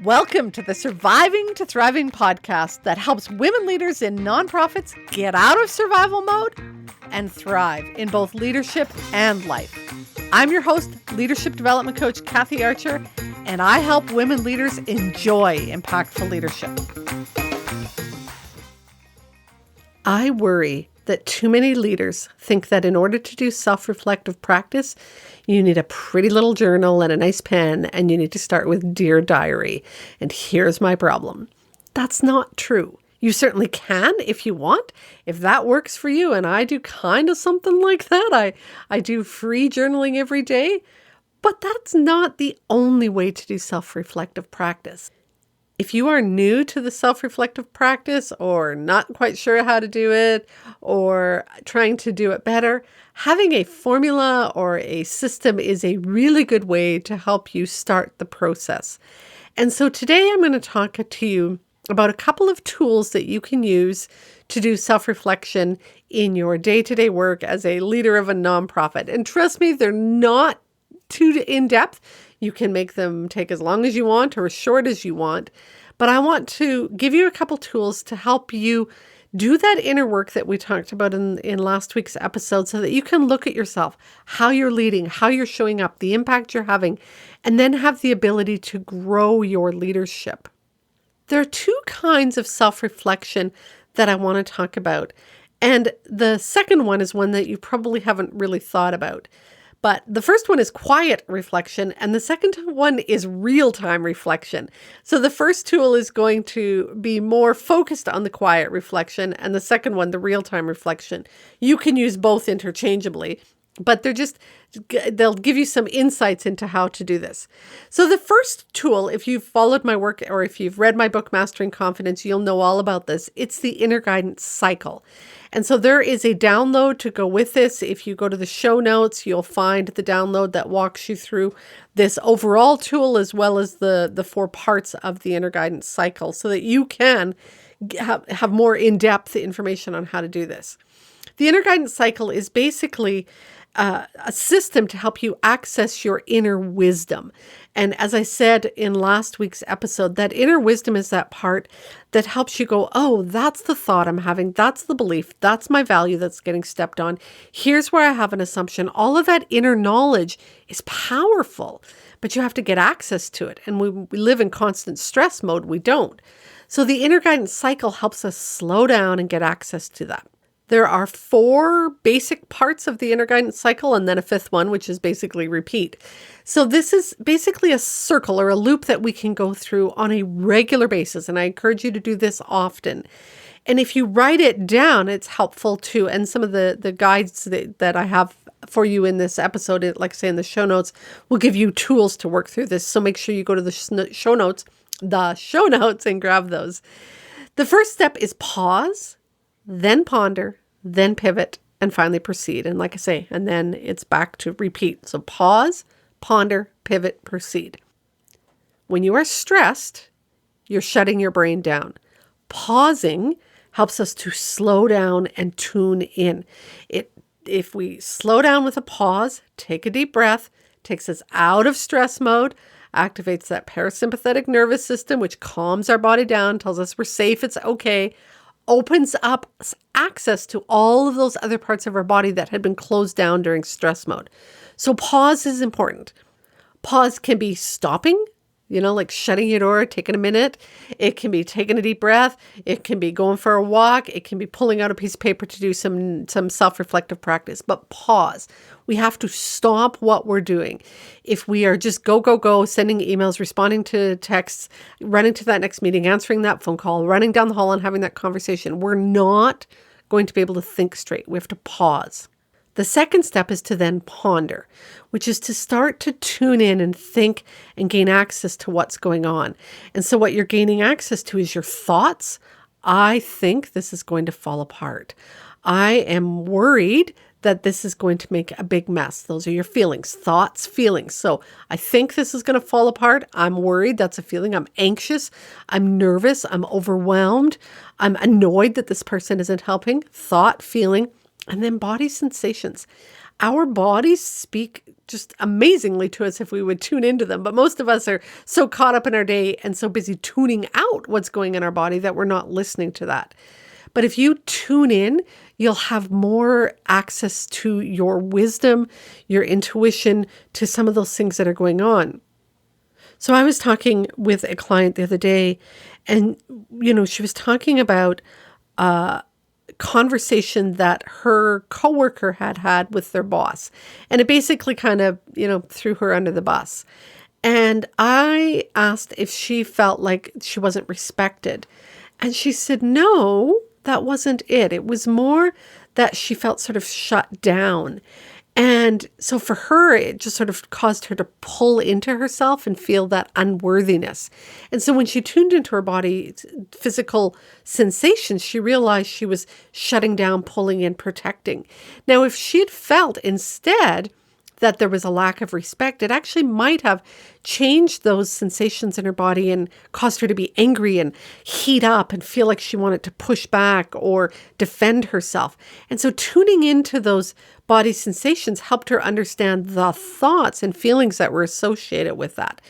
Welcome to the Surviving to Thriving podcast that helps women leaders in nonprofits get out of survival mode and thrive in both leadership and life. I'm your host, leadership development coach Kathy Archer, and I help women leaders enjoy impactful leadership. I worry that too many leaders think that in order to do self-reflective practice, you need a pretty little journal and a nice pen, and you need to start with Dear Diary. And here's my problem. That's not true. You certainly can if you want, if that works for you. And I do kind of something like that. I do free journaling every day, but that's not the only way to do self-reflective practice. If you are new to the self-reflective practice or not quite sure how to do it or trying to do it better, having a formula or a system is a really good way to help you start the process. And so today I'm going to talk to you about a couple of tools that you can use to do self-reflection in your day-to-day work as a leader of a nonprofit. And trust me, they're not too in-depth. You can make them take as long as you want or as short as you want. But I want to give you a couple tools to help you do that inner work that we talked about in last week's episode so that you can look at yourself, how you're leading, how you're showing up, the impact you're having, and then have the ability to grow your leadership. There are two kinds of self-reflection that I want to talk about. And the second one is one that you probably haven't really thought about. But the first one is quiet reflection, and the second one is real-time reflection. So the first tool is going to be more focused on the quiet reflection, and the second one, the real-time reflection. You can use both interchangeably, but they'll give you some insights into how to do this. So the first tool, if you've followed my work or if you've read my book, Mastering Confidence, you'll know all about this. It's the inner guidance cycle. And so there is a download to go with this. If you go to the show notes, you'll find the download that walks you through this overall tool as well as the 4 parts of the inner guidance cycle so that you can have more in-depth information on how to do this. The inner guidance cycle is basically a system to help you access your inner wisdom. And as I said in last week's episode, that inner wisdom is that part that helps you go, oh, that's the thought I'm having. That's the belief. That's my value that's getting stepped on. Here's where I have an assumption. All of that inner knowledge is powerful, but you have to get access to it. And we live in constant stress mode. We don't. So the inner guidance cycle helps us slow down and get access to that. There are 4 basic parts of the inner guidance cycle and then a 5th one, which is basically repeat. So this is basically a circle or a loop that we can go through on a regular basis. And I encourage you to do this often. And if you write it down, it's helpful too. And some of the guides that I have for you in this episode, like I say in the show notes, will give you tools to work through this. So make sure you go to the show notes and grab those. The first step is pause. Then ponder, then pivot, and finally proceed. And like I say, and then it's back to repeat. So pause, ponder, pivot, proceed. When you are stressed, you're shutting your brain down. Pausing helps us to slow down and tune in. If we slow down with a pause, take a deep breath, takes us out of stress mode, activates that parasympathetic nervous system, which calms our body down, tells us we're safe, it's okay, opens up access to all of those other parts of our body that had been closed down during stress mode. So pause is important. Pause can be stopping, like shutting your door, taking a minute. It can be taking a deep breath. It can be going for a walk. It can be pulling out a piece of paper to do some self-reflective practice. But pause. We have to stop what we're doing. If we are just go, sending emails, responding to texts, running to that next meeting, answering that phone call, running down the hall and having that conversation, we're not going to be able to think straight. We have to pause. The second step is to then ponder, which is to start to tune in and think and gain access to what's going on. And so what you're gaining access to is your thoughts. I think this is going to fall apart. I am worried that this is going to make a big mess. Those are your feelings, thoughts, feelings. So I think this is going to fall apart. I'm worried. That's a feeling. I'm anxious. I'm nervous. I'm overwhelmed. I'm annoyed that this person isn't helping. Thought, feeling. And then body sensations. Our bodies speak just amazingly to us if we would tune into them. But most of us are so caught up in our day and so busy tuning out what's going in our body that we're not listening to that. But if you tune in, you'll have more access to your wisdom, your intuition, to some of those things that are going on. So I was talking with a client the other day, and, she was talking about a conversation that her coworker had with their boss. And it basically kind of, threw her under the bus. And I asked if she felt like she wasn't respected. And she said, no, that wasn't it. It was more that she felt sort of shut down. And so for her, it just sort of caused her to pull into herself and feel that unworthiness. And so when she tuned into her body's physical sensations, she realized she was shutting down, pulling in, protecting. Now, if she had felt instead that there was a lack of respect, it actually might have changed those sensations in her body and caused her to be angry and heat up and feel like she wanted to push back or defend herself. And so tuning into those body sensations helped her understand the thoughts and feelings that were associated with that.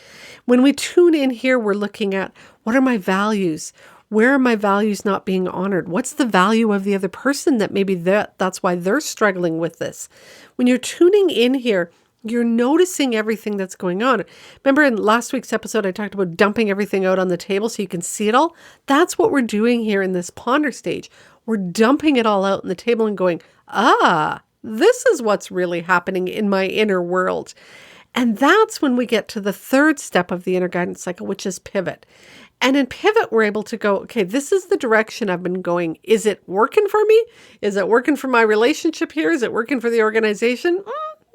When we tune in here, we're looking at, what are my values? Where are my values not being honored? What's the value of the other person that maybe that's why they're struggling with this? When you're tuning in here, you're noticing everything that's going on. Remember in last week's episode, I talked about dumping everything out on the table so you can see it all? That's what we're doing here in this ponder stage. We're dumping it all out on the table and going, this is what's really happening in my inner world. And that's when we get to the third step of the inner guidance cycle, which is pivot. And in pivot, we're able to go, okay, this is the direction I've been going. Is it working for me? Is it working for my relationship here? Is it working for the organization?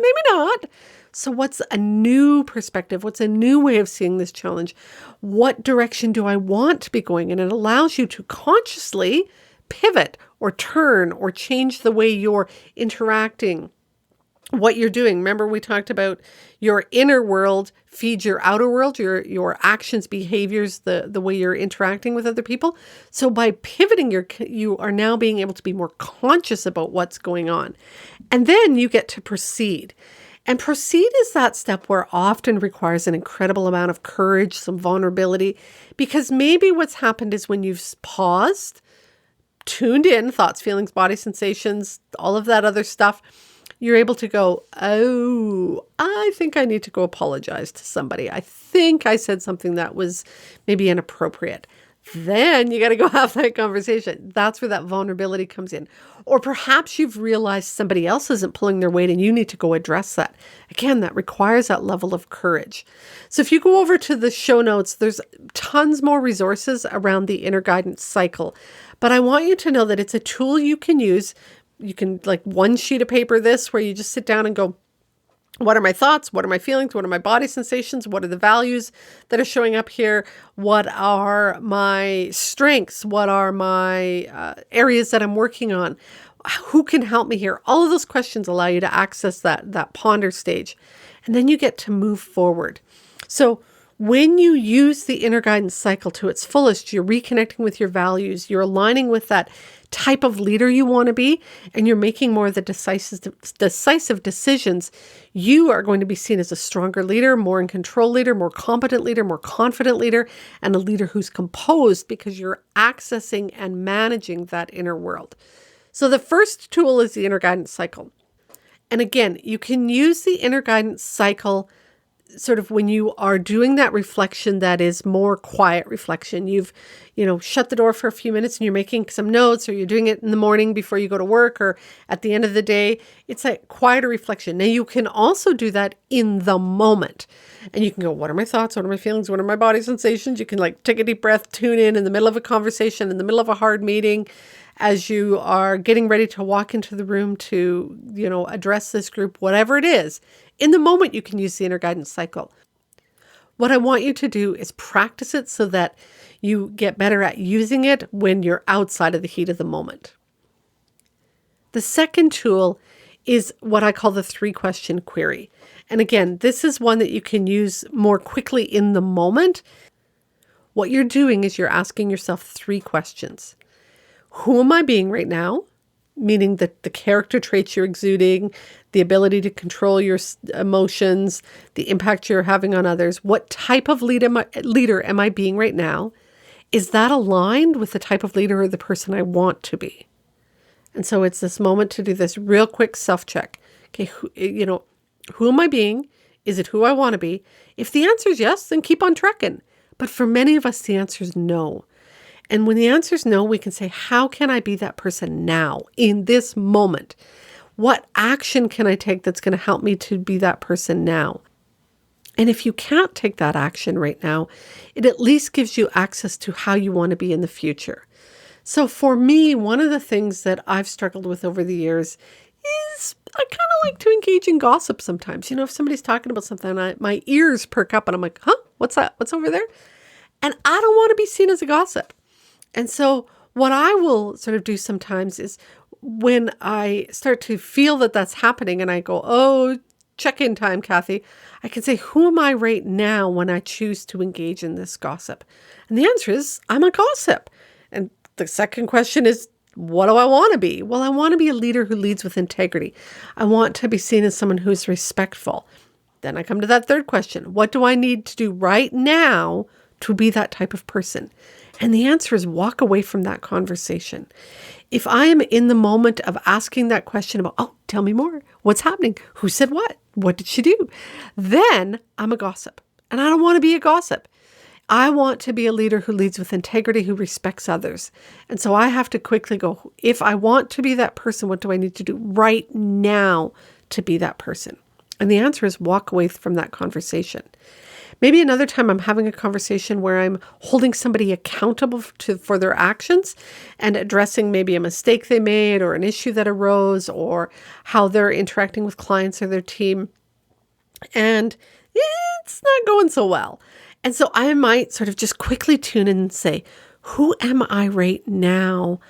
Maybe not. So what's a new perspective? What's a new way of seeing this challenge? What direction do I want to be going? And it allows you to consciously pivot or turn or change the way you're interacting, what you're doing. Remember, we talked about your inner world feeds your outer world, your actions, behaviors, the way you're interacting with other people. So by pivoting, you are now being able to be more conscious about what's going on. And then you get to proceed. And proceed is that step where often requires an incredible amount of courage, some vulnerability, because maybe what's happened is when you've paused, tuned in, thoughts, feelings, body sensations, all of that other stuff, you're able to go, oh, I think I need to go apologize to somebody. I think I said something that was maybe inappropriate. Then you got to go have that conversation. That's where that vulnerability comes in. Or perhaps you've realized somebody else isn't pulling their weight and you need to go address that. Again, that requires that level of courage. So if you go over to the show notes, there's tons more resources around the inner guidance cycle. But I want you to know that it's a tool you can use. You can, like, one sheet of paper this, where you just sit down and go, what are my thoughts? What are my feelings? What are my body sensations? What are the values that are showing up here? What are my strengths? What are my areas that I'm working on? Who can help me here? All of those questions allow you to access that ponder stage. And then you get to move forward. So when you use the inner guidance cycle to its fullest, you're reconnecting with your values, you're aligning with that type of leader you want to be, and you're making more of the decisive decisions, you are going to be seen as a stronger leader, more in control leader, more competent leader, more confident leader, and a leader who's composed because you're accessing and managing that inner world. So the first tool is the inner guidance cycle. And again, you can use the inner guidance cycle sort of when you are doing that reflection that is more quiet reflection. You've, shut the door for a few minutes and you're making some notes, or you're doing it in the morning before you go to work or at the end of the day. It's a quieter reflection. Now you can also do that in the moment. And you can go, what are my thoughts? What are my feelings? What are my body sensations? You can take a deep breath, tune in the middle of a conversation, in the middle of a hard meeting, as you are getting ready to walk into the room to, address this group, whatever it is. In the moment, you can use the inner guidance cycle. What I want you to do is practice it so that you get better at using it when you're outside of the heat of the moment. The second tool is what I call the 3-question query. And again, this is one that you can use more quickly in the moment. What you're doing is you're asking yourself 3 questions. Who am I being right now? meaning that the character traits you're exuding, the ability to control your emotions, the impact you're having on others. What type of leader am I being right now? Is that aligned with the type of leader or the person I want to be? And so it's this moment to do this real quick self-check. Okay, who am I being? Is it who I want to be? If the answer is yes, then keep on trekking. But for many of us, the answer is no. And when the answer is no, we can say, how can I be that person now, in this moment? What action can I take that's going to help me to be that person now? And if you can't take that action right now, it at least gives you access to how you want to be in the future. So for me, one of the things that I've struggled with over the years is I kind of like to engage in gossip sometimes. If somebody's talking about something, my ears perk up and I'm like, huh, what's that? What's over there? And I don't want to be seen as a gossip. And so what I will sort of do sometimes is when I start to feel that that's happening and I go, oh, check-in time, Kathy, I can say, who am I right now when I choose to engage in this gossip? And the answer is, I'm a gossip. And the second question is, what do I want to be? Well, I want to be a leader who leads with integrity. I want to be seen as someone who's respectful. Then I come to that third question. What do I need to do right now to be that type of person? And the answer is walk away from that conversation. If I am in the moment of asking that question about, oh, tell me more. What's happening? Who said what? What did she do? Then I'm a gossip. And I don't want to be a gossip. I want to be a leader who leads with integrity, who respects others. And so I have to quickly go, if I want to be that person, what do I need to do right now to be that person? And the answer is walk away from that conversation. Maybe another time I'm having a conversation where I'm holding somebody accountable for their actions and addressing maybe a mistake they made or an issue that arose or how they're interacting with clients or their team. And it's not going so well. And so I might sort of just quickly tune in and say, who am I right now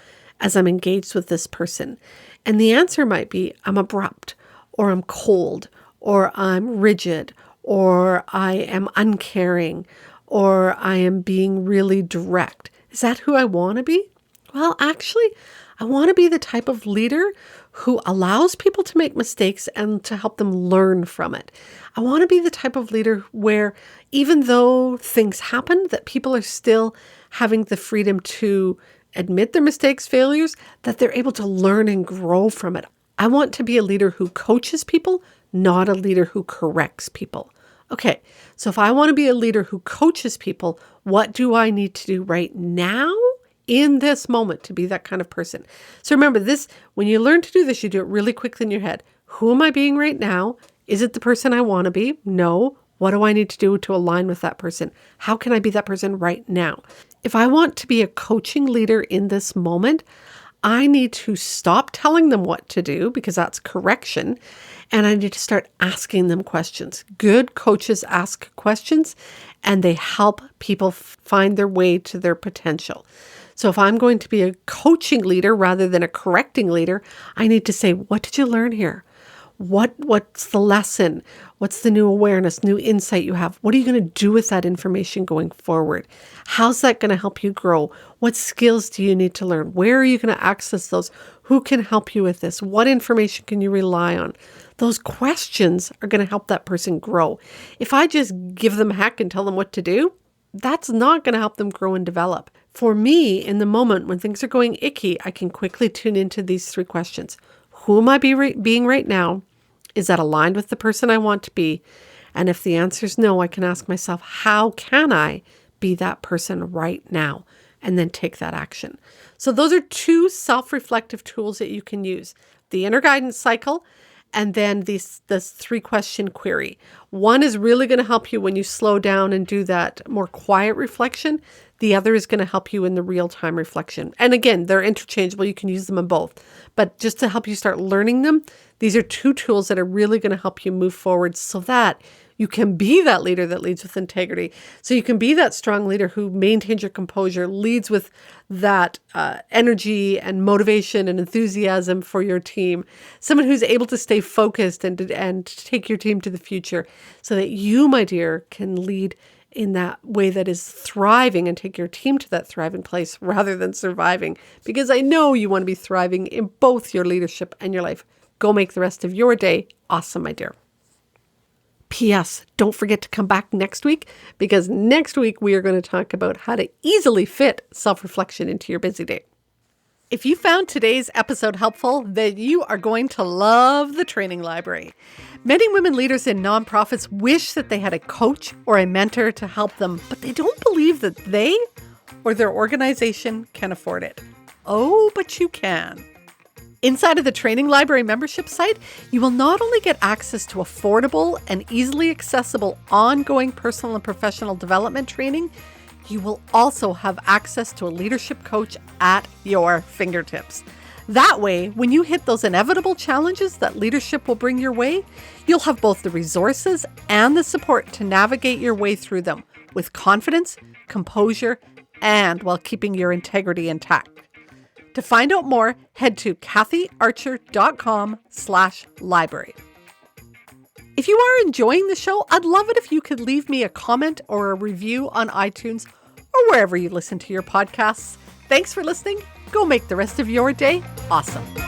as I'm engaged with this person? And the answer might be, I'm abrupt, or I'm cold, or I'm rigid, or I am uncaring, or I am being really direct. Is that who I want to be? Well, actually, I want to be the type of leader who allows people to make mistakes and to help them learn from it. I want to be the type of leader where even though things happen, that people are still having the freedom to admit their mistakes, failures, that they're able to learn and grow from it. I want to be a leader who coaches people, not a leader who corrects people. Okay, so if I want to be a leader who coaches people, what do I need to do right now in this moment to be that kind of person? So remember this, when you learn to do this, you do it really quickly in your head. Who am I being right now? Is it the person I want to be? No. What do I need to do to align with that person? How can I be that person right now? If I want to be a coaching leader in this moment, I need to stop telling them what to do because that's correction. And I need to start asking them questions. Good coaches ask questions and they help people find their way to their potential. So if I'm going to be a coaching leader rather than a correcting leader, I need to say, what did you learn here? What's the lesson? What's the new awareness, new insight you have? What are you going to do with that information going forward? How's that going to help you grow? What skills do you need to learn? Where are you going to access those? Who can help you with this? What information can you rely on? Those questions are going to help that person grow. If I just give them heck and tell them what to do, that's not going to help them grow and develop. For me, in the moment when things are going icky, I can quickly tune into these three questions. Who am I being right now? Is that aligned with the person I want to be? And if the answer is no, I can ask myself, how can I be that person right now? And then take that action. So those are two self-reflective tools that you can use. The inner guidance cycle and then this 3-question query. One is really going to help you when you slow down and do that more quiet reflection. The other is going to help you in the real-time reflection. And again, they're interchangeable. You can use them in both. But just to help you start learning them, these are two tools that are really going to help you move forward so that you can be that leader that leads with integrity. So you can be that strong leader who maintains your composure, leads with that energy and motivation and enthusiasm for your team. Someone who's able to stay focused and take your team to the future so that you, my dear, can lead in that way that is thriving and take your team to that thriving place rather than surviving. Because I know you want to be thriving in both your leadership and your life. Go make the rest of your day awesome, my dear. P.S. Don't forget to come back next week, because next week we are going to talk about how to easily fit self-reflection into your busy day. If you found today's episode helpful, then you are going to love the training library. Many women leaders in nonprofits wish that they had a coach or a mentor to help them, but they don't believe that they or their organization can afford it. Oh, but you can. Inside of the Training Library membership site, you will not only get access to affordable and easily accessible ongoing personal and professional development training, you will also have access to a leadership coach at your fingertips. That way, when you hit those inevitable challenges that leadership will bring your way, you'll have both the resources and the support to navigate your way through them with confidence, composure, and while keeping your integrity intact. To find out more, head to kathyarcher.com/library. If you are enjoying the show, I'd love it if you could leave me a comment or a review on iTunes or wherever you listen to your podcasts. Thanks for listening. Go make the rest of your day awesome.